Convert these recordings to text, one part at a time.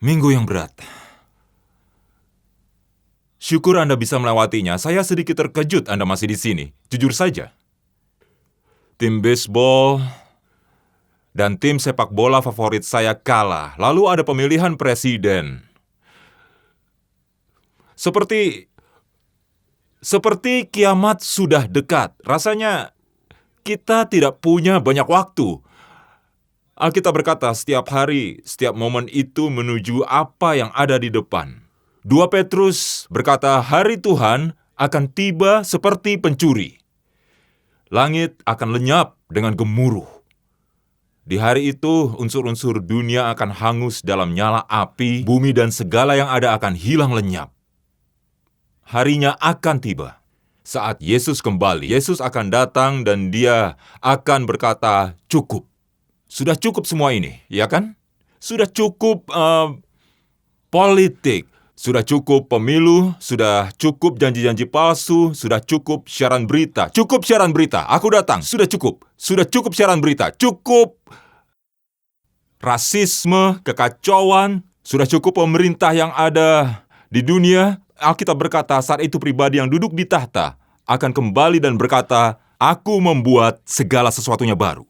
Minggu yang berat. Syukur Anda bisa melewatinya. Saya sedikit terkejut Anda masih di sini. Jujur saja. Tim baseball dan tim sepak bola favorit saya kalah. Lalu ada pemilihan presiden. Seperti kiamat sudah dekat. Rasanya kita tidak punya banyak waktu. Alkitab berkata, setiap hari, setiap momen itu menuju apa yang ada di depan. 2 Petrus berkata, hari Tuhan akan tiba seperti pencuri. Langit akan lenyap dengan gemuruh. Di hari itu, unsur-unsur dunia akan hangus dalam nyala api, bumi dan segala yang ada akan hilang lenyap. Harinya akan tiba. Saat Yesus kembali, Yesus akan datang dan Dia akan berkata, cukup. Sudah cukup semua ini, ya kan? Sudah cukup politik, sudah cukup pemilu, sudah cukup janji-janji palsu, sudah cukup siaran berita. Cukup siaran berita, aku datang, sudah cukup. Sudah cukup siaran berita, cukup rasisme, kekacauan, sudah cukup pemerintah yang ada di dunia. Alkitab berkata saat itu pribadi yang duduk di tahta akan kembali dan berkata, aku membuat segala sesuatunya baru.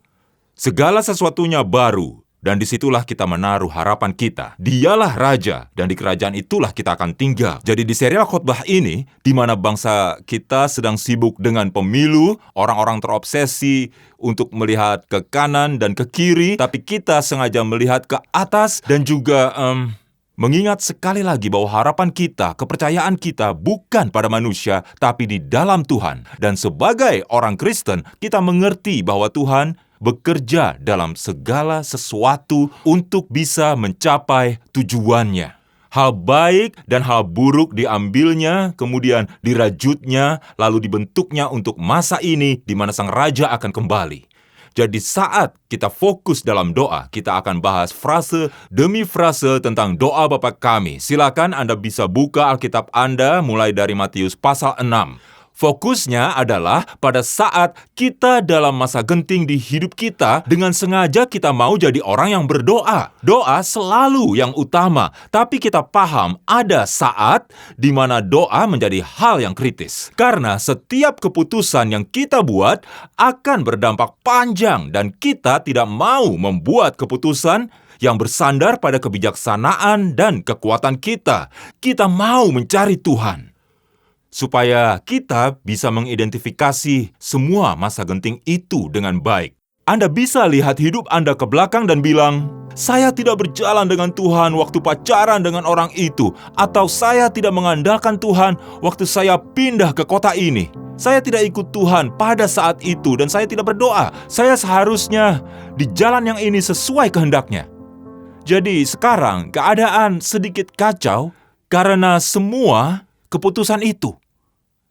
Segala sesuatunya baru, dan disitulah kita menaruh harapan kita. Dialah Raja, dan di kerajaan itulah kita akan tinggal. Jadi di serial khotbah ini, di mana bangsa kita sedang sibuk dengan pemilu, orang-orang terobsesi untuk melihat ke kanan dan ke kiri, tapi kita sengaja melihat ke atas dan juga mengingat sekali lagi bahwa harapan kita, kepercayaan kita bukan pada manusia, tapi di dalam Tuhan. Dan sebagai orang Kristen, kita mengerti bahwa Tuhan bekerja dalam segala sesuatu untuk bisa mencapai tujuannya. Hal baik dan hal buruk diambilnya, kemudian dirajutnya, lalu dibentuknya untuk masa ini di mana sang Raja akan kembali. Jadi saat kita fokus dalam doa, kita akan bahas frase demi frase tentang doa Bapa kami. Silakan Anda bisa buka Alkitab Anda mulai dari Matius pasal 6. Fokusnya adalah pada saat kita dalam masa genting di hidup kita, dengan sengaja kita mau jadi orang yang berdoa. Doa selalu yang utama, tapi kita paham ada saat di mana doa menjadi hal yang kritis. Karena setiap keputusan yang kita buat akan berdampak panjang dan kita tidak mau membuat keputusan yang bersandar pada kebijaksanaan dan kekuatan kita. Kita mau mencari Tuhan, supaya kita bisa mengidentifikasi semua masa genting itu dengan baik. Anda bisa lihat hidup Anda ke belakang dan bilang, saya tidak berjalan dengan Tuhan waktu pacaran dengan orang itu, atau saya tidak mengandalkan Tuhan waktu saya pindah ke kota ini. Saya tidak ikut Tuhan pada saat itu dan saya tidak berdoa. Saya seharusnya di jalan yang ini sesuai kehendaknya. Jadi sekarang keadaan sedikit kacau karena semua keputusan itu.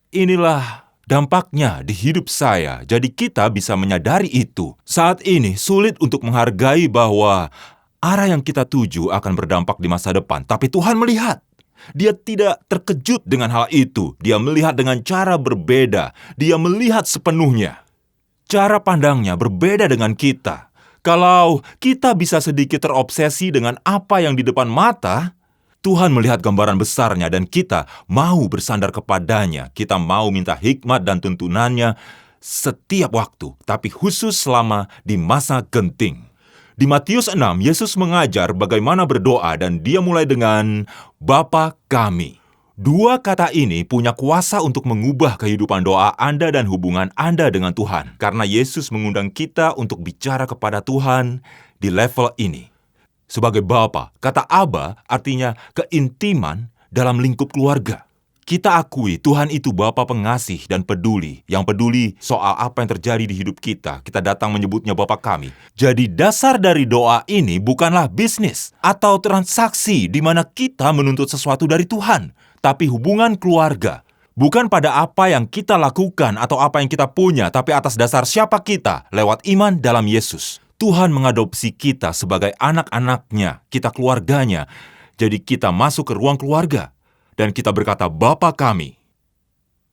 Inilah dampaknya di hidup saya. Jadi kita bisa menyadari itu. Saat ini sulit untuk menghargai bahwa arah yang kita tuju akan berdampak di masa depan. Tapi Tuhan melihat. Dia tidak terkejut dengan hal itu. Dia melihat dengan cara berbeda. Dia melihat sepenuhnya. Cara pandangnya berbeda dengan kita. Kalau kita bisa sedikit terobsesi dengan apa yang di depan mata, Tuhan melihat gambaran besarnya dan kita mau bersandar kepadanya. Kita mau minta hikmat dan tuntunannya setiap waktu, tapi khusus selama di masa genting. Di Matius 6, Yesus mengajar bagaimana berdoa dan dia mulai dengan Bapa kami. 2 kata ini punya kuasa untuk mengubah kehidupan doa Anda dan hubungan Anda dengan Tuhan. Karena Yesus mengundang kita untuk bicara kepada Tuhan di level ini. Sebagai Bapa, kata Aba artinya keintiman dalam lingkup keluarga. Kita akui Tuhan itu Bapa pengasih dan peduli, yang peduli soal apa yang terjadi di hidup kita. Kita datang menyebutnya Bapa kami. Jadi dasar dari doa ini bukanlah bisnis atau transaksi di mana kita menuntut sesuatu dari Tuhan, tapi hubungan keluarga. Bukan pada apa yang kita lakukan atau apa yang kita punya, tapi atas dasar siapa kita lewat iman dalam Yesus. Tuhan mengadopsi kita sebagai anak-anaknya, kita keluarganya. Jadi kita masuk ke ruang keluarga dan kita berkata, Bapa kami.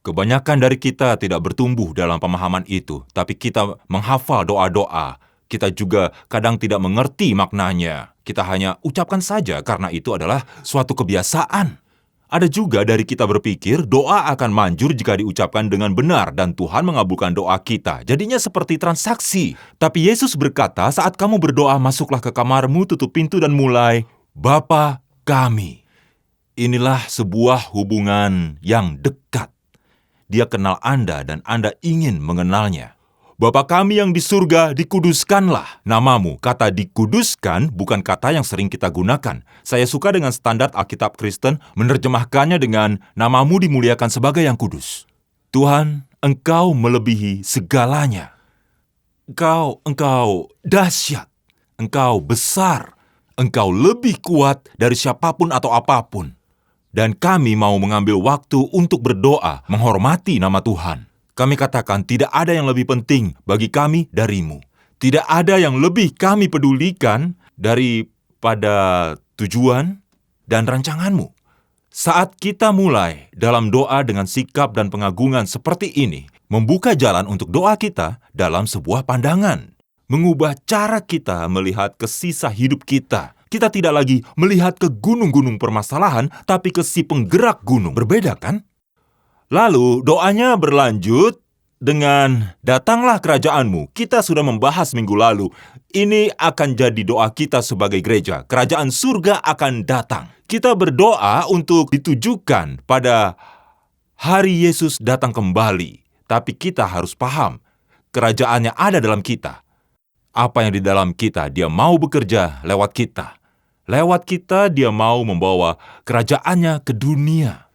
Kebanyakan dari kita tidak bertumbuh dalam pemahaman itu, tapi kita menghafal doa-doa. Kita juga kadang tidak mengerti maknanya. Kita hanya ucapkan saja karena itu adalah suatu kebiasaan. Ada juga dari kita berpikir doa akan manjur jika diucapkan dengan benar dan Tuhan mengabulkan doa kita. Jadinya seperti transaksi. Tapi Yesus berkata, saat kamu berdoa, masuklah ke kamarmu, tutup pintu dan mulai, Bapa kami. Inilah sebuah hubungan yang dekat. Dia kenal Anda dan Anda ingin mengenalnya. Bapa kami yang di surga, dikuduskanlah namamu. Kata dikuduskan bukan kata yang sering kita gunakan. Saya suka dengan standar Alkitab Kristen menerjemahkannya dengan namamu dimuliakan sebagai yang kudus. Tuhan, Engkau melebihi segalanya. Engkau dahsyat. Engkau besar. Engkau lebih kuat dari siapapun atau apapun. Dan kami mau mengambil waktu untuk berdoa, menghormati nama Tuhan. Kami katakan tidak ada yang lebih penting bagi kami darimu. Tidak ada yang lebih kami pedulikan daripada tujuan dan rancanganmu. Saat kita mulai dalam doa dengan sikap dan pengagungan seperti ini, membuka jalan untuk doa kita dalam sebuah pandangan. Mengubah cara kita melihat ke sisa hidup kita. Kita tidak lagi melihat ke gunung-gunung permasalahan, tapi ke si penggerak gunung. Berbeda kan? Lalu doanya berlanjut dengan datanglah kerajaanmu. Kita sudah membahas minggu lalu. Ini akan jadi doa kita sebagai gereja. Kerajaan surga akan datang. Kita berdoa untuk ditujukan pada hari Yesus datang kembali. Tapi kita harus paham, kerajaannya ada dalam kita. Apa yang di dalam kita, dia mau bekerja lewat kita. Lewat kita, dia mau membawa kerajaannya ke dunia.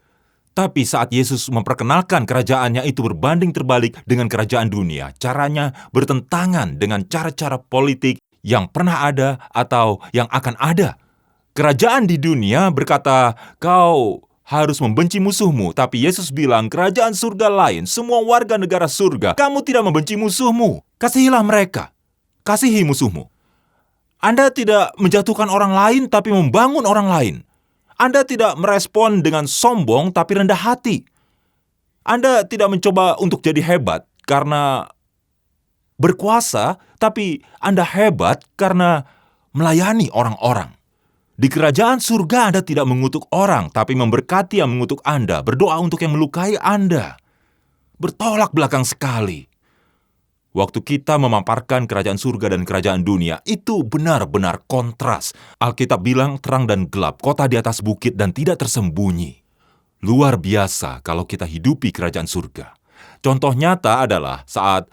Tapi saat Yesus memperkenalkan kerajaannya itu berbanding terbalik dengan kerajaan dunia. Caranya bertentangan dengan cara-cara politik yang pernah ada atau yang akan ada. Kerajaan di dunia berkata, kau harus membenci musuhmu. Tapi Yesus bilang, kerajaan surga lain, semua warga negara surga, kamu tidak membenci musuhmu. Kasihilah mereka. Kasihi musuhmu. Anda tidak menjatuhkan orang lain, tapi membangun orang lain. Anda tidak merespon dengan sombong tapi rendah hati. Anda tidak mencoba untuk jadi hebat karena berkuasa, tapi Anda hebat karena melayani orang-orang. Di kerajaan surga Anda tidak mengutuk orang, tapi memberkati yang mengutuk Anda, berdoa untuk yang melukai Anda. Bertolak belakang sekali. Waktu kita memaparkan kerajaan surga dan kerajaan dunia, itu benar-benar kontras. Alkitab bilang terang dan gelap, kota di atas bukit dan tidak tersembunyi. Luar biasa kalau kita hidupi kerajaan surga. Contoh nyata adalah saat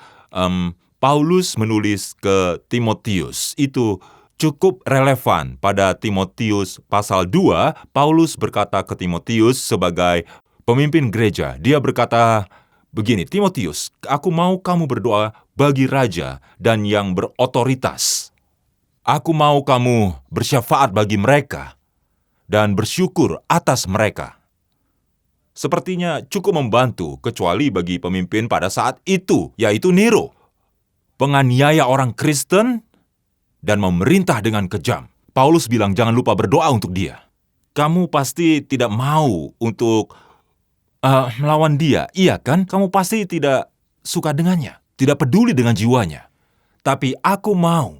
Paulus menulis ke Timotius. Itu cukup relevan pada Timotius pasal 2. Paulus berkata ke Timotius sebagai pemimpin gereja. Dia berkata begini, Timotius, aku mau kamu berdoa bagi raja dan yang berotoritas. Aku mau kamu bersyafaat bagi mereka dan bersyukur atas mereka. Sepertinya cukup membantu, kecuali bagi pemimpin pada saat itu, yaitu Nero. Penganiaya orang Kristen dan memerintah dengan kejam. Paulus bilang jangan lupa berdoa untuk dia. Kamu pasti tidak mau untuk melawan dia, iya kan? Kamu pasti tidak suka dengannya, tidak peduli dengan jiwanya. Tapi aku mau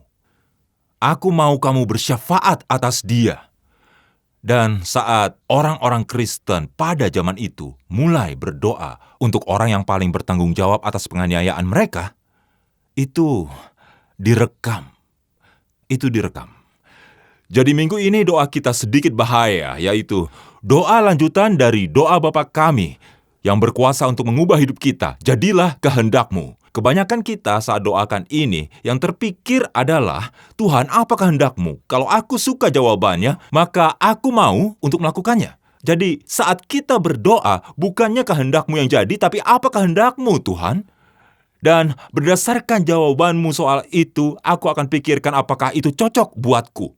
kamu bersyafaat atas dia. Dan saat orang-orang Kristen pada zaman itu mulai berdoa untuk orang yang paling bertanggung jawab atas penganiayaan mereka, itu direkam. Jadi minggu ini doa kita sedikit bahaya, yaitu doa lanjutan dari doa Bapa kami yang berkuasa untuk mengubah hidup kita. Jadilah kehendakmu. Kebanyakan kita saat doakan ini, yang terpikir adalah, Tuhan, apa kehendakmu? Kalau aku suka jawabannya, maka aku mau untuk melakukannya. Jadi saat kita berdoa, bukannya kehendakmu yang jadi, tapi apa kehendakmu, Tuhan? Dan berdasarkan jawabanmu soal itu, aku akan pikirkan apakah itu cocok buatku.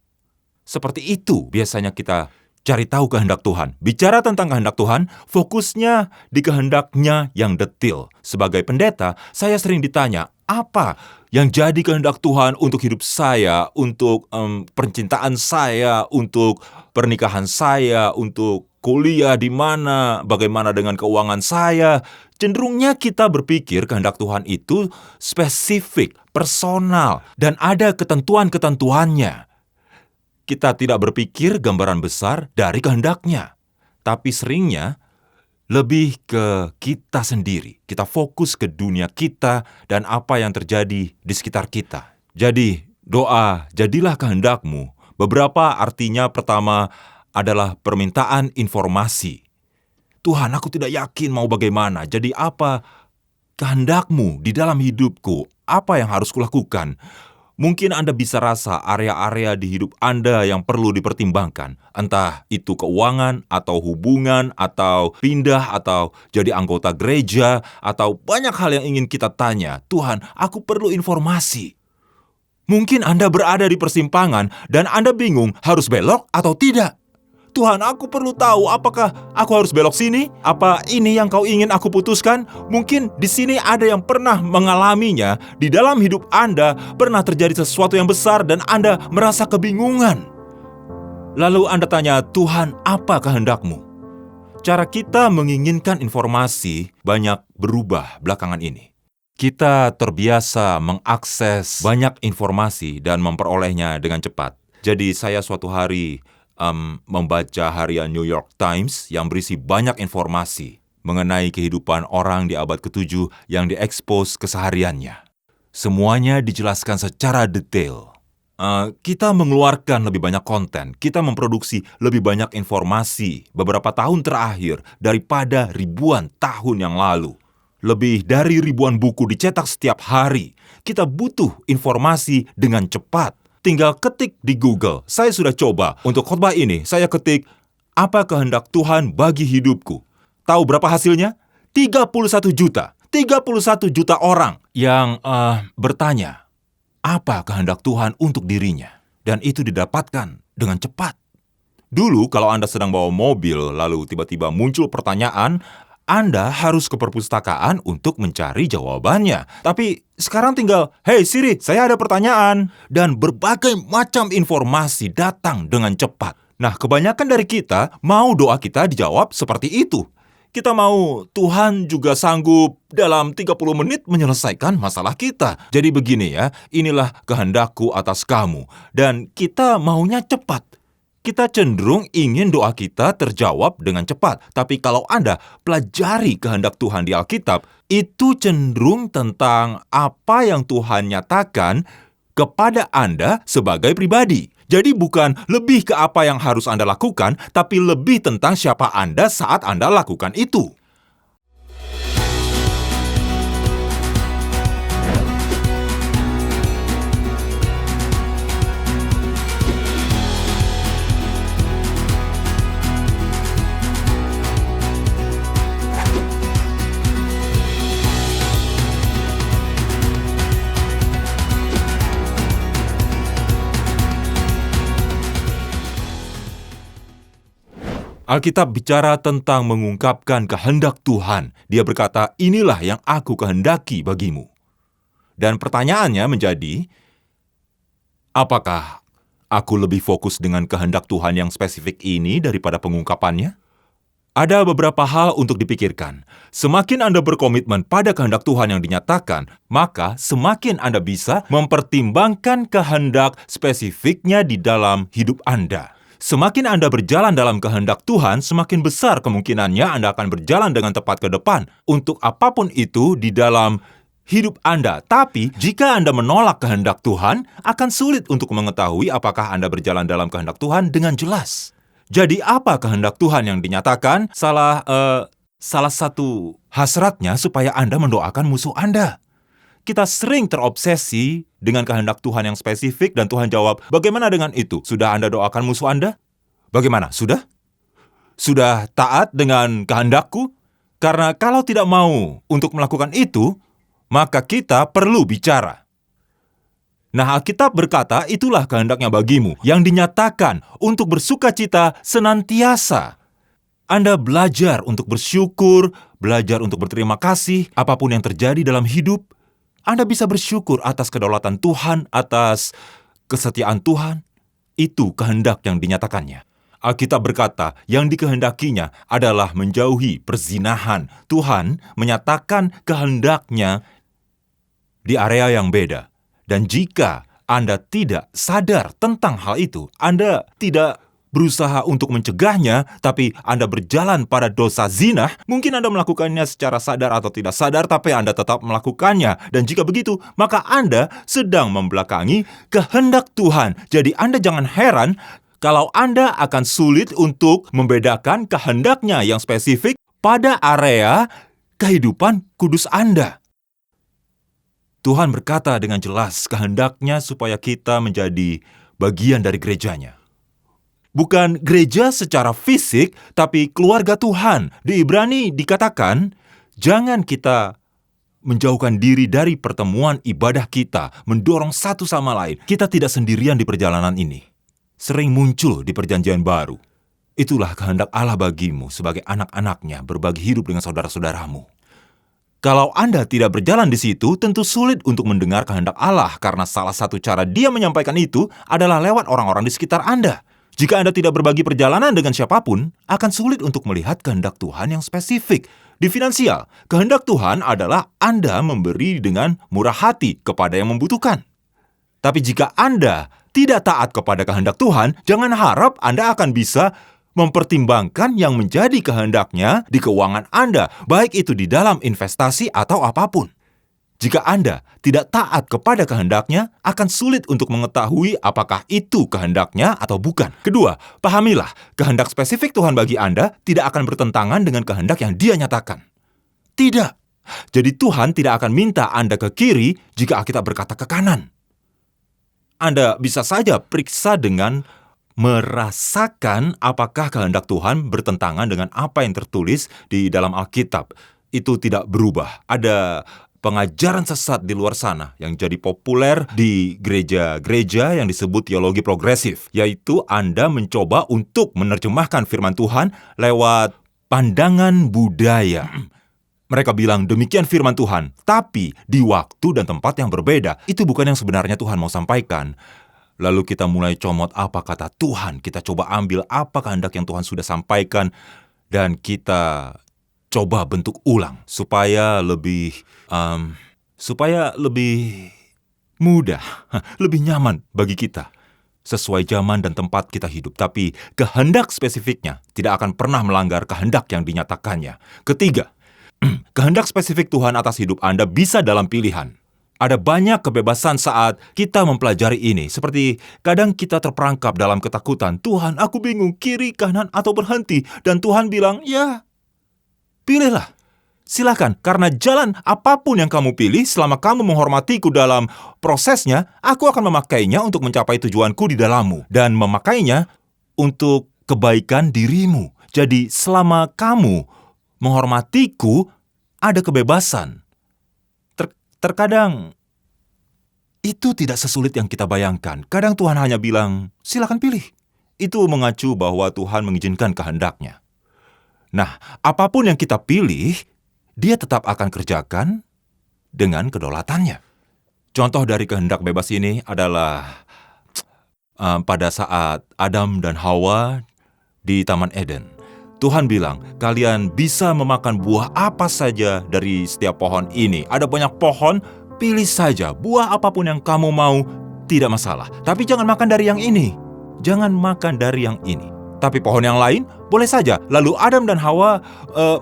Seperti itu biasanya kita cari tahu kehendak Tuhan. Bicara tentang kehendak Tuhan, fokusnya di kehendaknya yang detil. Sebagai pendeta, saya sering ditanya, apa yang jadi kehendak Tuhan untuk hidup saya, untuk percintaan saya, untuk pernikahan saya, untuk kuliah di mana, bagaimana dengan keuangan saya. Cenderungnya kita berpikir kehendak Tuhan itu spesifik, personal, dan ada ketentuan-ketentuannya. kita tidak berpikir gambaran besar dari kehendak-Nya. Tapi seringnya lebih ke kita sendiri. Kita fokus ke dunia kita dan apa yang terjadi di sekitar kita. Jadi, doa, jadilah kehendak-Mu. Beberapa artinya pertama adalah permintaan informasi. Tuhan, aku tidak yakin mau bagaimana. Jadi apa kehendak-Mu di dalam hidupku? Apa yang harus kulakukan? Mungkin Anda bisa rasa area-area di hidup Anda yang perlu dipertimbangkan. Entah itu keuangan, atau hubungan, atau pindah, atau jadi anggota gereja, atau banyak hal yang ingin kita tanya. Tuhan, aku perlu informasi. Mungkin Anda berada di persimpangan dan Anda bingung harus belok atau tidak. Tuhan, aku perlu tahu apakah aku harus belok sini? Apa ini yang Kau ingin aku putuskan? Mungkin di sini ada yang pernah mengalaminya. Di dalam hidup Anda pernah terjadi sesuatu yang besar dan Anda merasa kebingungan. Lalu Anda tanya, Tuhan, apa kehendak-Mu? Cara kita menginginkan informasi banyak berubah belakangan ini. Kita terbiasa mengakses banyak informasi dan memperolehnya dengan cepat. Jadi saya suatu hari membaca harian New York Times yang berisi banyak informasi mengenai kehidupan orang di abad ke-7 yang diekspos kesehariannya. Semuanya dijelaskan secara detail. Kita mengeluarkan lebih banyak konten, kita memproduksi lebih banyak informasi beberapa tahun terakhir daripada ribuan tahun yang lalu. Lebih dari ribuan buku dicetak setiap hari. Kita butuh informasi dengan cepat. Tinggal ketik di Google. Saya sudah coba. Untuk khotbah ini, saya ketik, apa kehendak Tuhan bagi hidupku? Tahu berapa hasilnya? 31 juta. 31 juta orang yang bertanya, apa kehendak Tuhan untuk dirinya? Dan itu didapatkan dengan cepat. Dulu, kalau Anda sedang bawa mobil, lalu tiba-tiba muncul pertanyaan, Anda harus ke perpustakaan untuk mencari jawabannya. Tapi sekarang tinggal, hey Siri, saya ada pertanyaan. Dan berbagai macam informasi datang dengan cepat. Nah, kebanyakan dari kita mau doa kita dijawab seperti itu. Kita mau Tuhan juga sanggup dalam 30 menit menyelesaikan masalah kita. Jadi begini ya, inilah kehendakku atas kamu. Dan kita maunya cepat. Kita cenderung ingin doa kita terjawab dengan cepat. Tapi kalau Anda pelajari kehendak Tuhan di Alkitab, itu cenderung tentang apa yang Tuhan nyatakan kepada Anda sebagai pribadi. Jadi bukan lebih ke apa yang harus Anda lakukan, tapi lebih tentang siapa Anda saat Anda lakukan itu. Alkitab bicara tentang mengungkapkan kehendak Tuhan. Dia berkata, inilah yang aku kehendaki bagimu. Dan pertanyaannya menjadi, apakah aku lebih fokus dengan kehendak Tuhan yang spesifik ini daripada pengungkapannya? Ada beberapa hal untuk dipikirkan. Semakin Anda berkomitmen pada kehendak Tuhan yang dinyatakan, maka semakin Anda bisa mempertimbangkan kehendak spesifiknya di dalam hidup Anda. Semakin Anda berjalan dalam kehendak Tuhan, semakin besar kemungkinannya Anda akan berjalan dengan tepat ke depan untuk apapun itu di dalam hidup Anda. Tapi, jika Anda menolak kehendak Tuhan, akan sulit untuk mengetahui apakah Anda berjalan dalam kehendak Tuhan dengan jelas. Jadi, apa kehendak Tuhan yang dinyatakan? Salah satu hasratnya supaya Anda mendoakan musuh Anda. Kita sering terobsesi dengan kehendak Tuhan yang spesifik dan Tuhan jawab, bagaimana dengan itu? Sudah Anda doakan musuh Anda? Bagaimana? Sudah? Sudah taat dengan kehendakku? Karena kalau tidak mau untuk melakukan itu, maka kita perlu bicara. Nah, Alkitab berkata, itulah kehendaknya bagimu, yang dinyatakan untuk bersukacita senantiasa. Anda belajar untuk bersyukur, belajar untuk berterima kasih, apapun yang terjadi dalam hidup, Anda bisa bersyukur atas kedaulatan Tuhan, atas kesetiaan Tuhan. Itu kehendak yang dinyatakannya. Alkitab berkata, yang dikehendakinya adalah menjauhi perzinahan. Tuhan menyatakan kehendaknya di area yang beda. Dan jika Anda tidak sadar tentang hal itu. Anda tidak berusaha untuk mencegahnya, tapi Anda berjalan pada dosa zina. Mungkin Anda melakukannya secara sadar atau tidak sadar, tapi Anda tetap melakukannya. Dan jika begitu, maka Anda sedang membelakangi kehendak Tuhan. Jadi Anda jangan heran kalau Anda akan sulit untuk membedakan kehendaknya yang spesifik pada area kehidupan kudus Anda. Tuhan berkata dengan jelas kehendaknya supaya kita menjadi bagian dari gerejanya. Bukan gereja secara fisik, tapi keluarga Tuhan. Di Ibrani dikatakan, jangan kita menjauhkan diri dari pertemuan ibadah kita, mendorong satu sama lain. Kita tidak sendirian di perjalanan ini. Sering muncul di perjanjian baru. Itulah kehendak Allah bagimu sebagai anak-anaknya berbagi hidup dengan saudara-saudaramu. Kalau Anda tidak berjalan di situ, tentu sulit untuk mendengar kehendak Allah karena salah satu cara Dia menyampaikan itu adalah lewat orang-orang di sekitar Anda. Jika Anda tidak berbagi perjalanan dengan siapapun, akan sulit untuk melihat kehendak Tuhan yang spesifik. Di finansial, kehendak Tuhan adalah Anda memberi dengan murah hati kepada yang membutuhkan. Tapi jika Anda tidak taat kepada kehendak Tuhan, jangan harap Anda akan bisa mempertimbangkan yang menjadi kehendaknya di keuangan Anda, baik itu di dalam investasi atau apapun. Jika Anda tidak taat kepada kehendaknya, akan sulit untuk mengetahui apakah itu kehendaknya atau bukan. Kedua, pahamilah, kehendak spesifik Tuhan bagi Anda tidak akan bertentangan dengan kehendak yang Dia nyatakan. Tidak. Jadi Tuhan tidak akan minta Anda ke kiri jika Alkitab berkata ke kanan. Anda bisa saja periksa dengan merasakan apakah kehendak Tuhan bertentangan dengan apa yang tertulis di dalam Alkitab. Itu tidak berubah. Ada pengajaran sesat di luar sana yang jadi populer di gereja-gereja yang disebut teologi progresif, yaitu Anda mencoba untuk menerjemahkan firman Tuhan lewat pandangan budaya. Mereka bilang demikian firman Tuhan, tapi di waktu dan tempat yang berbeda. Itu bukan yang sebenarnya Tuhan mau sampaikan. Lalu kita mulai comot apa kata Tuhan, kita coba ambil apa kehendak yang Tuhan sudah sampaikan, dan kita coba bentuk ulang supaya lebih mudah, lebih nyaman bagi kita, sesuai zaman dan tempat kita hidup. Tapi kehendak spesifiknya tidak akan pernah melanggar kehendak yang dinyatakannya. Ketiga, kehendak spesifik Tuhan atas hidup Anda bisa dalam pilihan. Ada banyak kebebasan saat kita mempelajari ini. Seperti kadang kita terperangkap dalam ketakutan. Tuhan, aku bingung kiri, kanan, atau berhenti. Dan Tuhan bilang, ya, pilihlah. Silakan, karena jalan apapun yang kamu pilih, selama kamu menghormatiku dalam prosesnya, aku akan memakainya untuk mencapai tujuanku di dalammu. Dan memakainya untuk kebaikan dirimu. Jadi selama kamu menghormatiku, ada kebebasan. Terkadang itu tidak sesulit yang kita bayangkan. Kadang Tuhan hanya bilang, silakan pilih. Itu mengacu bahwa Tuhan mengizinkan kehendaknya. Nah, apapun yang kita pilih, Dia tetap akan kerjakan dengan kedaulatannya. Contoh dari kehendak bebas ini adalah pada saat Adam dan Hawa di Taman Eden. Tuhan bilang, kalian bisa memakan buah apa saja dari setiap pohon ini. Ada banyak pohon, pilih saja. Buah apapun yang kamu mau, tidak masalah. Tapi jangan makan dari yang ini. Jangan makan dari yang ini. Tapi pohon yang lain, boleh saja. Lalu Adam dan Hawa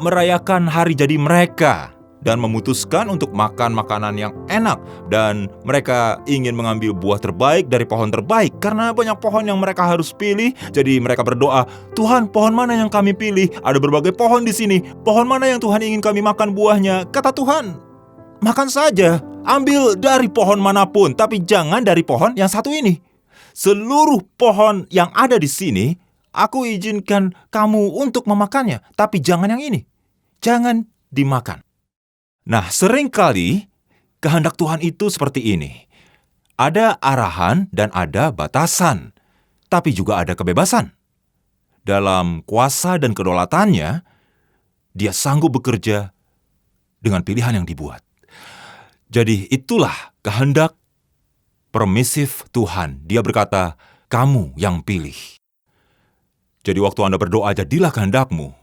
merayakan hari jadi mereka dan memutuskan untuk makan makanan yang enak. Dan mereka ingin mengambil buah terbaik dari pohon terbaik. Karena banyak pohon yang mereka harus pilih. Jadi mereka berdoa, Tuhan, pohon mana yang kami pilih? Ada berbagai pohon di sini. Pohon mana yang Tuhan ingin kami makan buahnya? Kata Tuhan, makan saja. Ambil dari pohon manapun. Tapi jangan dari pohon yang satu ini. Seluruh pohon yang ada di sini, aku izinkan kamu untuk memakannya. Tapi jangan yang ini. Jangan dimakan. Nah, seringkali kehendak Tuhan itu seperti ini. Ada arahan dan ada batasan, tapi juga ada kebebasan. Dalam kuasa dan kedaulatannya, Dia sanggup bekerja dengan pilihan yang dibuat. Jadi itulah kehendak permisif Tuhan. Dia berkata, kamu yang pilih. Jadi waktu Anda berdoa, jadilah kehendakmu.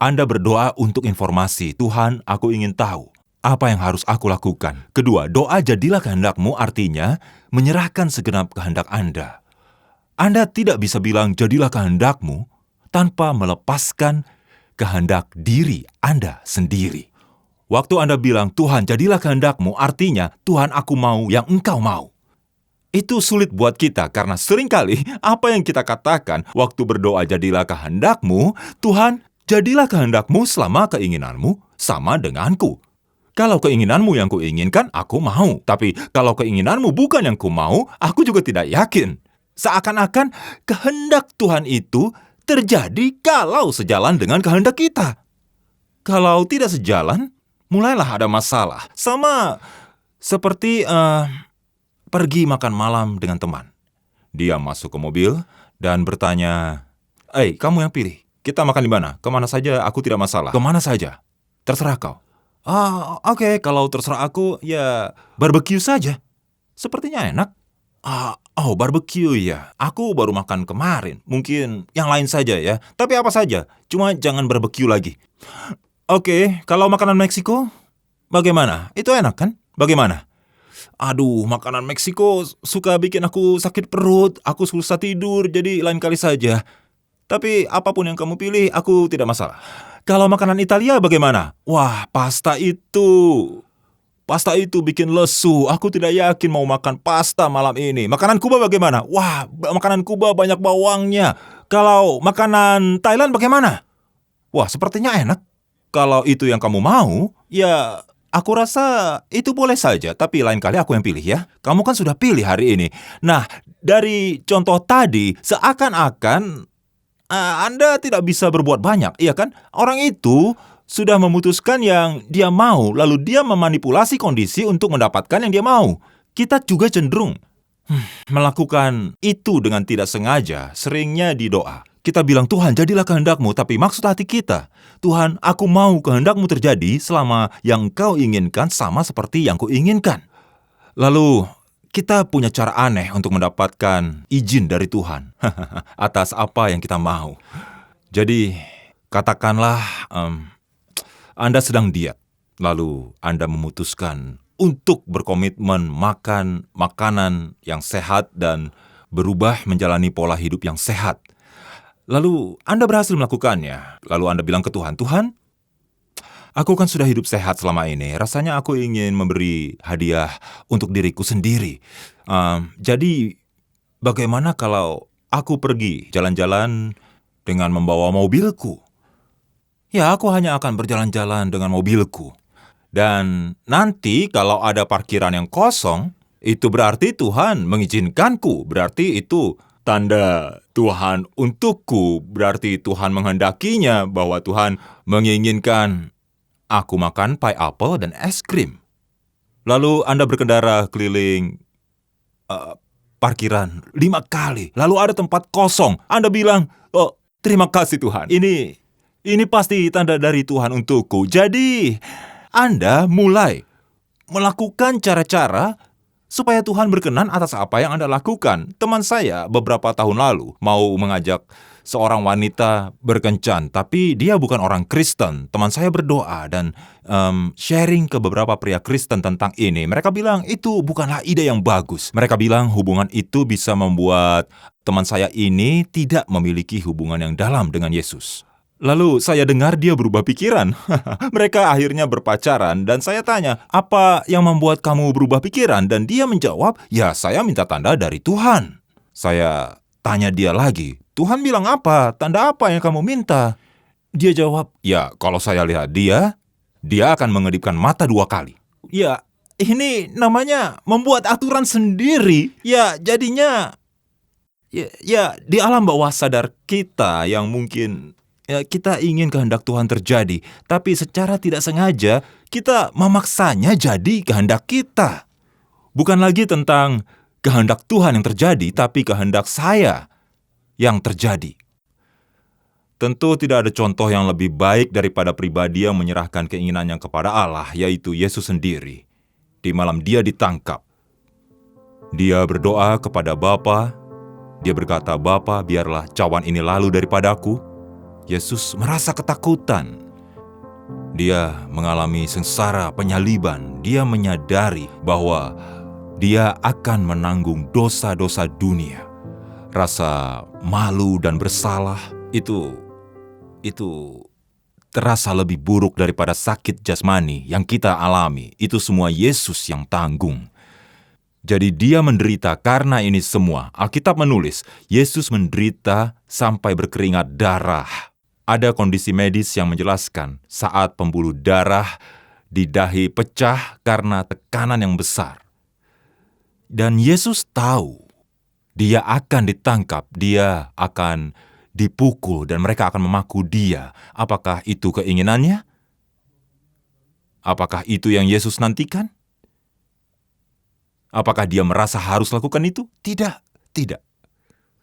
Anda berdoa untuk informasi. Tuhan, aku ingin tahu apa yang harus aku lakukan. Kedua, doa jadilah kehendakmu artinya menyerahkan segenap kehendak Anda. Anda tidak bisa bilang, jadilah kehendakmu, tanpa melepaskan kehendak diri Anda sendiri. Waktu Anda bilang, Tuhan, jadilah kehendakmu, artinya, Tuhan, aku mau yang Engkau mau. Itu sulit buat kita, karena seringkali apa yang kita katakan waktu berdoa jadilah kehendakmu, Tuhan, jadilah kehendakmu selama keinginanmu sama denganku. Kalau keinginanmu yang kuinginkan, aku mau. Tapi kalau keinginanmu bukan yang ku mau, aku juga tidak yakin. Seakan-akan kehendak Tuhan itu terjadi kalau sejalan dengan kehendak kita. Kalau tidak sejalan, mulailah ada masalah. Sama seperti pergi makan malam dengan teman. Dia masuk ke mobil dan bertanya, kamu yang pilih. Kita makan di mana? Kemana saja, aku tidak masalah. Kemana saja? Terserah kau. Oke, kalau terserah aku, ya barbecue saja. Sepertinya enak. Barbecue ya. Aku baru makan kemarin. Mungkin yang lain saja ya. Tapi apa saja. Cuma jangan barbecue lagi. Oke, kalau makanan Meksiko, bagaimana? Itu enak kan? Bagaimana? Aduh, makanan Meksiko suka bikin aku sakit perut. Aku susah tidur, jadi lain kali saja. Tapi apapun yang kamu pilih, aku tidak masalah. Kalau makanan Italia bagaimana? Wah, pasta itu bikin lesu. Aku tidak yakin mau makan pasta malam ini. Makanan Kuba bagaimana? Wah, makanan Kuba banyak bawangnya. Kalau makanan Thailand bagaimana? Wah, sepertinya enak. Kalau itu yang kamu mau, ya aku rasa itu boleh saja. Tapi lain kali aku yang pilih ya. Kamu kan sudah pilih hari ini. Nah, dari contoh tadi, seakan-akan Anda tidak bisa berbuat banyak, iya kan? Orang itu sudah memutuskan yang dia mau, lalu dia memanipulasi kondisi untuk mendapatkan yang dia mau. Kita juga cenderung melakukan itu dengan tidak sengaja, seringnya di doa. Kita bilang, Tuhan, jadilah kehendakmu, tapi maksud hati kita, Tuhan, aku mau kehendakmu terjadi selama yang Engkau inginkan sama seperti yang kuinginkan. Lalu, kita punya cara aneh untuk mendapatkan izin dari Tuhan atas apa yang kita mau. Jadi, katakanlah Anda sedang diet, lalu Anda memutuskan untuk berkomitmen makan makanan yang sehat dan berubah menjalani pola hidup yang sehat. Lalu Anda berhasil melakukannya. Lalu Anda bilang ke Tuhan, Tuhan, aku kan sudah hidup sehat selama ini. Rasanya aku ingin memberi hadiah untuk diriku sendiri. Jadi, bagaimana kalau aku pergi jalan-jalan dengan membawa mobilku? Ya, aku hanya akan berjalan-jalan dengan mobilku. Dan nanti kalau ada parkiran yang kosong, itu berarti Tuhan mengizinkanku. Berarti itu tanda Tuhan untukku. Berarti Tuhan menghendakinya bahwa Tuhan menginginkan aku makan pie apple dan es krim. Lalu Anda berkendara keliling parkiran 5 kali. Lalu ada tempat kosong. Anda bilang, oh, terima kasih Tuhan. Ini pasti tanda dari Tuhan untukku. Jadi, Anda mulai melakukan cara-cara supaya Tuhan berkenan atas apa yang Anda lakukan. Teman saya beberapa tahun lalu mau mengajak seorang wanita berkencan, tapi dia bukan orang Kristen. Teman saya berdoa dan sharing ke beberapa pria Kristen tentang ini. Mereka bilang itu bukanlah ide yang bagus. Mereka bilang hubungan itu bisa membuat teman saya ini tidak memiliki hubungan yang dalam dengan Yesus. Lalu saya dengar dia berubah pikiran. Mereka akhirnya berpacaran dan saya tanya, apa yang membuat kamu berubah pikiran? Dan dia menjawab, ya saya minta tanda dari Tuhan. Saya tanya dia lagi, Tuhan bilang apa? Tanda apa yang kamu minta? Dia jawab, ya kalau saya lihat dia akan mengedipkan mata 2 kali. Ya, ini namanya membuat aturan sendiri. Ya, jadinya ya di alam bawah sadar kita yang mungkin kita ingin kehendak Tuhan terjadi, tapi secara tidak sengaja kita memaksanya jadi kehendak kita. Bukan lagi tentang kehendak Tuhan yang terjadi, tapi kehendak saya yang terjadi. Tentu tidak ada contoh yang lebih baik daripada pribadi yang menyerahkan keinginannya kepada Allah, yaitu Yesus sendiri. Di malam dia ditangkap, dia berdoa kepada Bapa. Dia berkata, Bapa, biarlah cawan ini lalu daripadaku. Yesus merasa ketakutan. Dia mengalami sengsara penyaliban. Dia menyadari bahwa Dia akan menanggung dosa-dosa dunia. Rasa malu dan bersalah itu terasa lebih buruk daripada sakit jasmani yang kita alami. Itu semua Yesus yang tanggung. Jadi dia menderita karena ini semua. Alkitab menulis, Yesus menderita sampai berkeringat darah. Ada kondisi medis yang menjelaskan saat pembuluh darah di dahi pecah karena tekanan yang besar. Dan Yesus tahu dia akan ditangkap, dia akan dipukul, dan mereka akan memaku dia. Apakah itu keinginannya? Apakah itu yang Yesus nantikan? Apakah dia merasa harus lakukan itu? Tidak.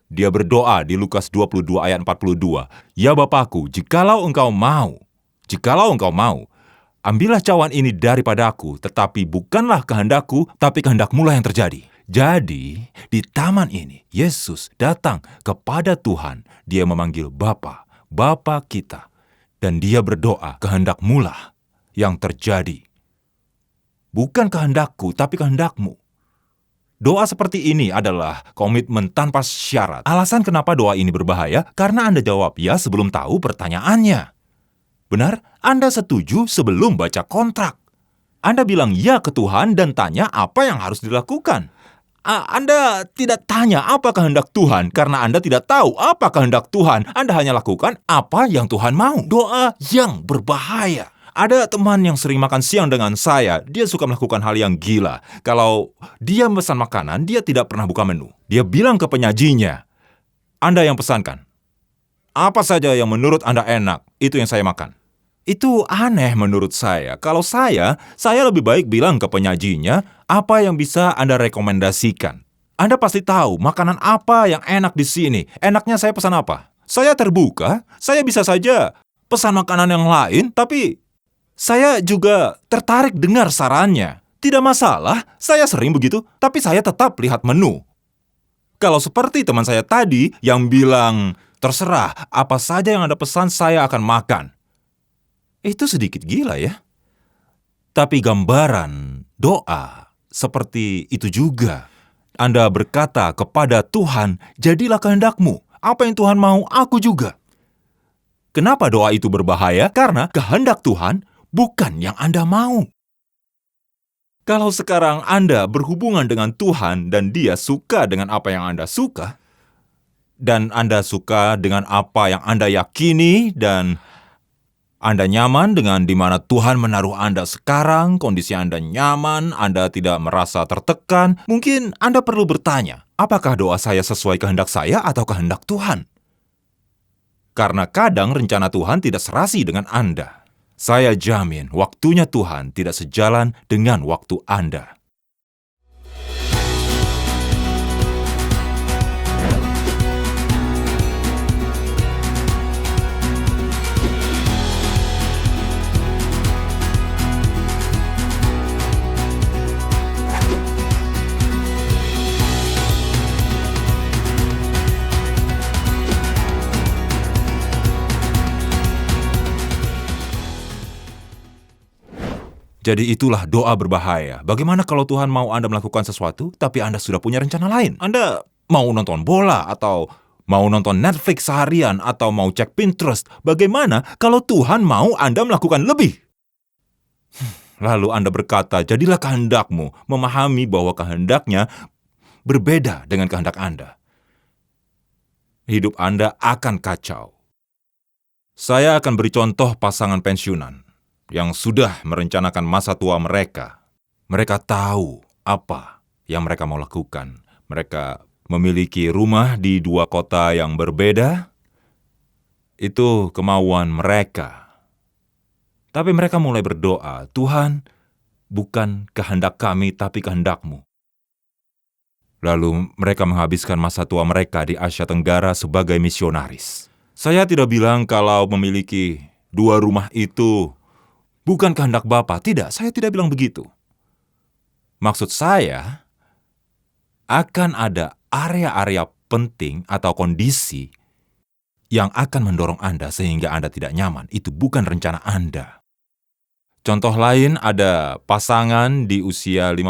Dia berdoa di Lukas 22 ayat 42. Ya Bapakku, jikalau engkau mau, ambillah cawan ini daripadaku, tetapi bukanlah kehendakku, tapi kehendak-Mu yang terjadi. Jadi, di taman ini, Yesus datang kepada Tuhan. Dia memanggil Bapa, Bapa kita. Dan dia berdoa, kehendak-Mu yang terjadi. Bukan kehendakku, tapi kehendak-Mu. Doa seperti ini adalah komitmen tanpa syarat. Alasan kenapa doa ini berbahaya, karena Anda jawab ya sebelum tahu pertanyaannya. Benar? Anda setuju sebelum baca kontrak. Anda bilang ya ke Tuhan dan tanya apa yang harus dilakukan. Anda tidak tanya apa kehendak Tuhan karena Anda tidak tahu apa kehendak Tuhan. Anda hanya lakukan apa yang Tuhan mau. Doa yang berbahaya. Ada teman yang sering makan siang dengan saya. Dia suka melakukan hal yang gila. Kalau dia memesan makanan, dia tidak pernah buka menu. Dia bilang ke penyajinya, Anda yang pesankan. Apa saja yang menurut Anda enak, itu yang saya makan. Itu aneh menurut saya. Kalau saya lebih baik bilang ke penyajinya, apa yang bisa Anda rekomendasikan. Anda pasti tahu makanan apa yang enak di sini. Enaknya saya pesan apa? Saya terbuka, saya bisa saja pesan makanan yang lain, tapi saya juga tertarik dengar sarannya. Tidak masalah, saya sering begitu, tapi saya tetap lihat menu. Kalau seperti teman saya tadi yang bilang, terserah, apa saja yang Anda pesan saya akan makan. Itu sedikit gila ya. Tapi gambaran doa seperti itu juga. Anda berkata kepada Tuhan, jadilah kehendak-Mu. Apa yang Tuhan mau, aku juga. Kenapa doa itu berbahaya? Karena kehendak Tuhan bukan yang Anda mau. Kalau sekarang Anda berhubungan dengan Tuhan dan Dia suka dengan apa yang Anda suka, dan Anda suka dengan apa yang Anda yakini, dan Anda nyaman dengan di mana Tuhan menaruh Anda sekarang, kondisi Anda nyaman, Anda tidak merasa tertekan, mungkin Anda perlu bertanya, apakah doa saya sesuai kehendak saya atau kehendak Tuhan? Karena kadang rencana Tuhan tidak serasi dengan Anda. Saya jamin waktunya Tuhan tidak sejalan dengan waktu Anda. Jadi itulah doa berbahaya. Bagaimana kalau Tuhan mau Anda melakukan sesuatu, tapi Anda sudah punya rencana lain? Anda mau nonton bola, atau mau nonton Netflix seharian, atau mau cek Pinterest. Bagaimana kalau Tuhan mau Anda melakukan lebih? Lalu Anda berkata, jadilah kehendak-Mu, memahami bahwa kehendaknya berbeda dengan kehendak Anda. Hidup Anda akan kacau. Saya akan beri contoh pasangan pensiunan yang sudah merencanakan masa tua mereka. Mereka tahu apa yang mereka mau lakukan. Mereka memiliki rumah di dua kota yang berbeda. Itu kemauan mereka. Tapi mereka mulai berdoa, Tuhan, bukan kehendak kami, tapi kehendak-Mu. Lalu mereka menghabiskan masa tua mereka di Asia Tenggara sebagai misionaris. Saya tidak bilang kalau memiliki dua rumah itu bukan kehendak Bapa. Tidak, saya tidak bilang begitu. Maksud saya, akan ada area-area penting atau kondisi yang akan mendorong Anda sehingga Anda tidak nyaman. Itu bukan rencana Anda. Contoh lain ada pasangan di usia 50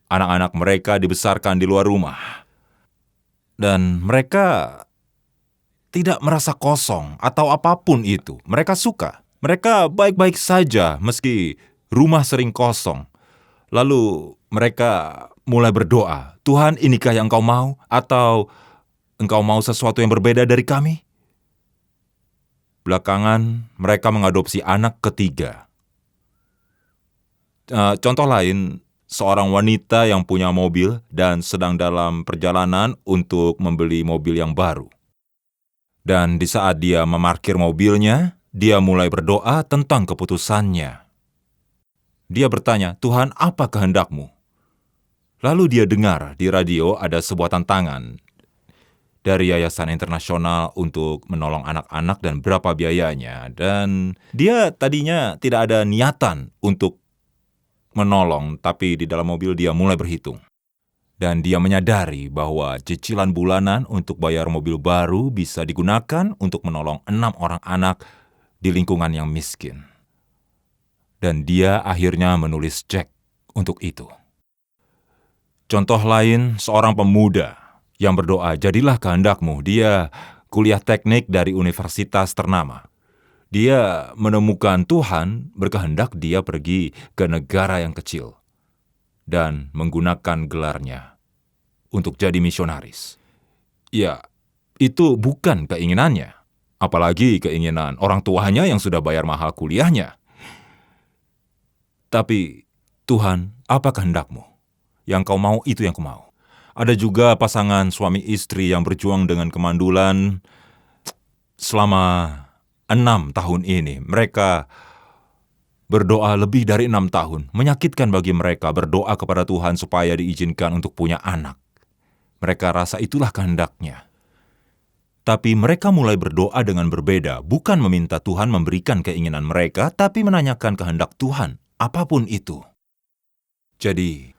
Anak-anak mereka dibesarkan di luar rumah. Dan mereka tidak merasa kosong atau apapun itu. Mereka suka. Mereka baik-baik saja meski rumah sering kosong. Lalu mereka mulai berdoa, Tuhan, inikah yang Engkau mau? Atau Engkau mau sesuatu yang berbeda dari kami? Belakangan mereka mengadopsi anak ketiga. Contoh lain, seorang wanita yang punya mobil dan sedang dalam perjalanan untuk membeli mobil yang baru. Dan di saat dia memarkir mobilnya, dia mulai berdoa tentang keputusannya. Dia bertanya, Tuhan, apa kehendak-Mu? Lalu dia dengar di radio ada sebuah tantangan dari Yayasan Internasional untuk menolong anak-anak dan berapa biayanya. Dan dia tadinya tidak ada niatan untuk menolong, tapi di dalam mobil dia mulai berhitung. Dan dia menyadari bahwa cicilan bulanan untuk bayar mobil baru bisa digunakan untuk menolong 6 orang anak di lingkungan yang miskin. Dan dia akhirnya menulis cek untuk itu. Contoh lain, seorang pemuda yang berdoa, jadilah kehendak-Mu. Dia kuliah teknik dari universitas ternama. Dia menemukan Tuhan berkehendak dia pergi ke negara yang kecil dan menggunakan gelarnya untuk jadi misionaris. Ya, itu bukan keinginannya. Apalagi keinginan orang tuanya yang sudah bayar mahal kuliahnya. Tapi, Tuhan, apa kehendak-Mu? Yang Kau mau, itu yang Ku mau. Ada juga pasangan suami istri yang berjuang dengan kemandulan selama 6 tahun ini. Mereka berdoa lebih dari 6 tahun. Menyakitkan bagi mereka berdoa kepada Tuhan supaya diizinkan untuk punya anak. Mereka rasa itulah kehendak-Nya. Tapi mereka mulai berdoa dengan berbeda, bukan meminta Tuhan memberikan keinginan mereka, tapi menanyakan kehendak Tuhan, apapun itu. Jadi,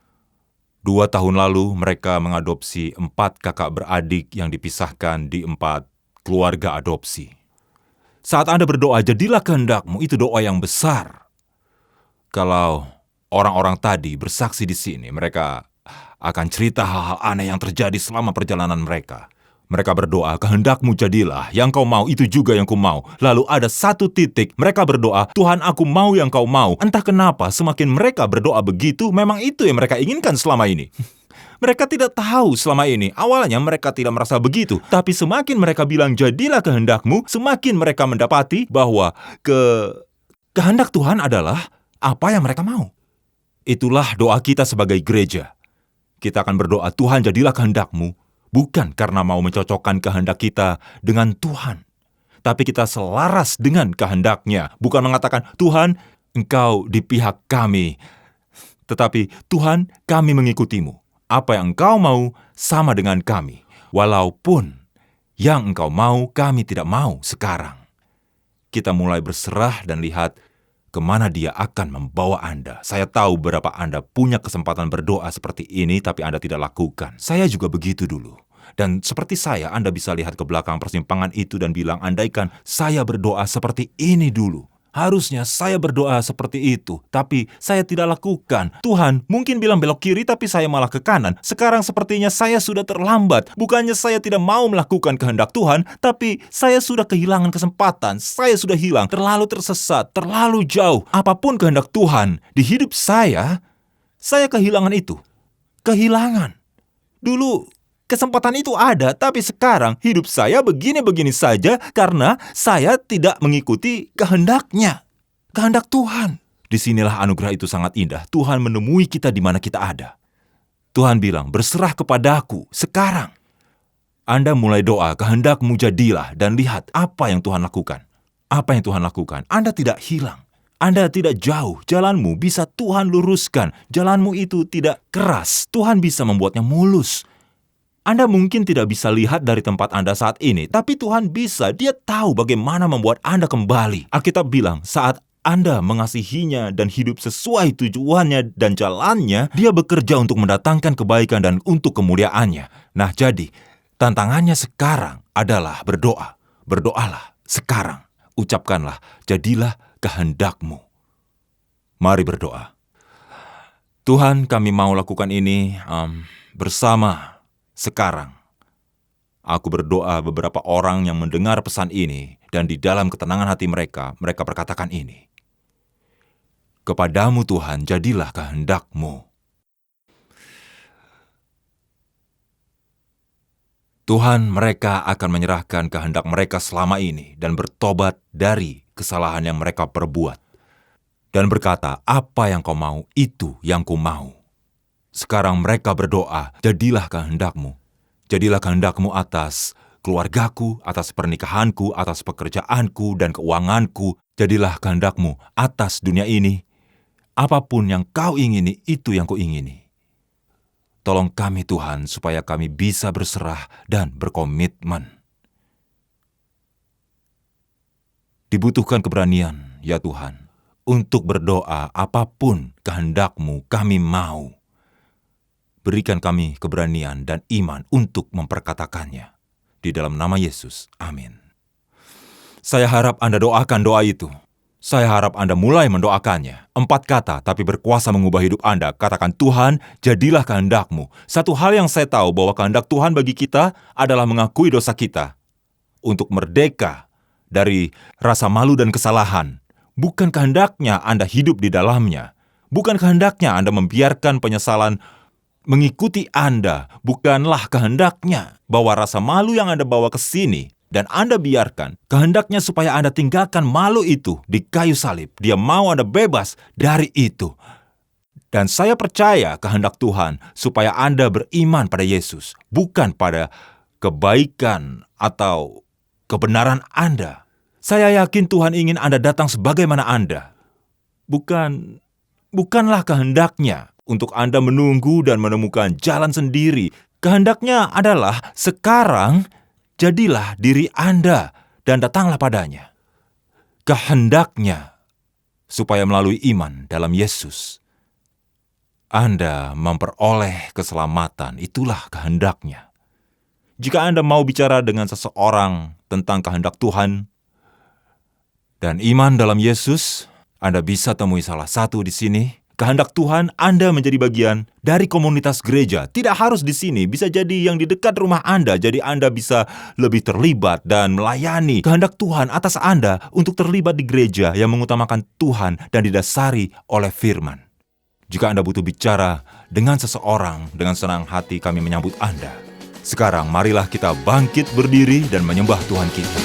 2 tahun lalu mereka mengadopsi 4 kakak beradik yang dipisahkan di 4 keluarga adopsi. Saat Anda berdoa, jadilah kehendak-Mu, itu doa yang besar. Kalau orang-orang tadi bersaksi di sini, mereka akan cerita hal-hal aneh yang terjadi selama perjalanan mereka. Mereka berdoa, kehendak-Mu jadilah, yang Kau mau itu juga yang Ku mau. Lalu ada satu titik, mereka berdoa, Tuhan, aku mau yang Kau mau. Entah kenapa, semakin mereka berdoa begitu, memang itu yang mereka inginkan selama ini. Mereka tidak tahu selama ini. Awalnya mereka tidak merasa begitu. Tapi semakin mereka bilang, jadilah kehendak-Mu, semakin mereka mendapati bahwa kehendak Tuhan adalah apa yang mereka mau. Itulah doa kita sebagai gereja. Kita akan berdoa, Tuhan, jadilah kehendak-Mu. Bukan karena mau mencocokkan kehendak kita dengan Tuhan. Tapi kita selaras dengan kehendak-Nya. Bukan mengatakan, Tuhan, Engkau di pihak kami. Tetapi, Tuhan, kami mengikutimu. Apa yang Engkau mau sama dengan kami. Walaupun yang Engkau mau, kami tidak mau sekarang. Kita mulai berserah dan lihat kemana Dia akan membawa Anda. Saya tahu berapa Anda punya kesempatan berdoa seperti ini, tapi Anda tidak lakukan. Saya juga begitu dulu. Dan seperti saya, Anda bisa lihat ke belakang persimpangan itu dan bilang, andaikan saya berdoa seperti ini dulu. Harusnya saya berdoa seperti itu, tapi saya tidak lakukan. Tuhan mungkin bilang belok kiri, tapi saya malah ke kanan. Sekarang sepertinya saya sudah terlambat. Bukannya saya tidak mau melakukan kehendak Tuhan, tapi saya sudah kehilangan kesempatan. Saya sudah hilang, terlalu tersesat, terlalu jauh. Apapun kehendak Tuhan di hidup saya kehilangan itu. Kehilangan. Dulu kesempatan itu ada, tapi sekarang hidup saya begini-begini saja karena saya tidak mengikuti kehendak-Nya, kehendak Tuhan. Disinilah anugerah itu sangat indah. Tuhan menemui kita di mana kita ada. Tuhan bilang, berserah kepadaku sekarang. Anda mulai doa, kehendak-Mu jadilah, dan lihat apa yang Tuhan lakukan. Apa yang Tuhan lakukan? Anda tidak hilang. Anda tidak jauh. Jalanmu bisa Tuhan luruskan. Jalanmu itu tidak keras. Tuhan bisa membuatnya mulus. Anda mungkin tidak bisa lihat dari tempat Anda saat ini, tapi Tuhan bisa. Dia tahu bagaimana membuat Anda kembali. Alkitab bilang, saat Anda mengasihinya dan hidup sesuai tujuannya dan jalannya, Dia bekerja untuk mendatangkan kebaikan dan untuk kemuliaannya. Nah, jadi, tantangannya sekarang adalah berdoa. Berdoalah sekarang. Ucapkanlah, jadilah kehendak-Mu. Mari berdoa. Tuhan, kami mau lakukan ini bersama sekarang. Aku berdoa beberapa orang yang mendengar pesan ini, dan di dalam ketenangan hati mereka, mereka berkatakan ini. Kepadamu Tuhan, jadilah kehendak-Mu. Tuhan, mereka akan menyerahkan kehendak mereka selama ini dan bertobat dari kesalahan yang mereka perbuat. Dan berkata, apa yang Kau mau, itu yang Ku mau. Sekarang mereka berdoa, jadilah kehendak-Mu. Jadilah kehendak-Mu atas keluargaku, atas pernikahanku, atas pekerjaanku dan keuanganku. Jadilah kehendak-Mu atas dunia ini. Apapun yang Kau ingini, itu yang Ku ingini. Tolong kami Tuhan, supaya kami bisa berserah dan berkomitmen. Dibutuhkan keberanian, ya Tuhan, untuk berdoa apapun kehendak-Mu kami mau. Berikan kami keberanian dan iman untuk memperkatakannya. Di dalam nama Yesus, amin. Saya harap Anda doakan doa itu. Saya harap Anda mulai mendoakannya. 4 kata, tapi berkuasa mengubah hidup Anda. Katakan, Tuhan, jadilah kehendak-Mu. Satu hal yang saya tahu bahwa kehendak Tuhan bagi kita adalah mengakui dosa kita. Untuk merdeka dari rasa malu dan kesalahan. Bukan kehendaknya Anda hidup di dalamnya. Bukan kehendaknya Anda membiarkan penyesalan mengikuti Anda. Bukanlah kehendaknya bahwa rasa malu yang Anda bawa ke sini dan Anda biarkan, kehendaknya supaya Anda tinggalkan malu itu di kayu salib. Dia mau Anda bebas dari itu. Dan saya percaya kehendak Tuhan supaya Anda beriman pada Yesus, bukan pada kebaikan atau kebenaran Anda. Saya yakin Tuhan ingin Anda datang sebagaimana Anda. Bukanlah kehendaknya untuk Anda menunggu dan menemukan jalan sendiri. Kehendaknya adalah sekarang, jadilah diri Anda dan datanglah padanya. Kehendaknya supaya melalui iman dalam Yesus, Anda memperoleh keselamatan. Itulah kehendaknya. Jika Anda mau bicara dengan seseorang tentang kehendak Tuhan dan iman dalam Yesus, Anda bisa temui salah satu di sini. Kehendak Tuhan Anda menjadi bagian dari komunitas gereja. Tidak harus di sini, bisa jadi yang di dekat rumah Anda. Jadi Anda bisa lebih terlibat dan melayani kehendak Tuhan atas Anda untuk terlibat di gereja yang mengutamakan Tuhan dan didasari oleh firman. Jika Anda butuh bicara dengan seseorang, dengan senang hati kami menyambut Anda. Sekarang marilah kita bangkit berdiri dan menyembah Tuhan kita.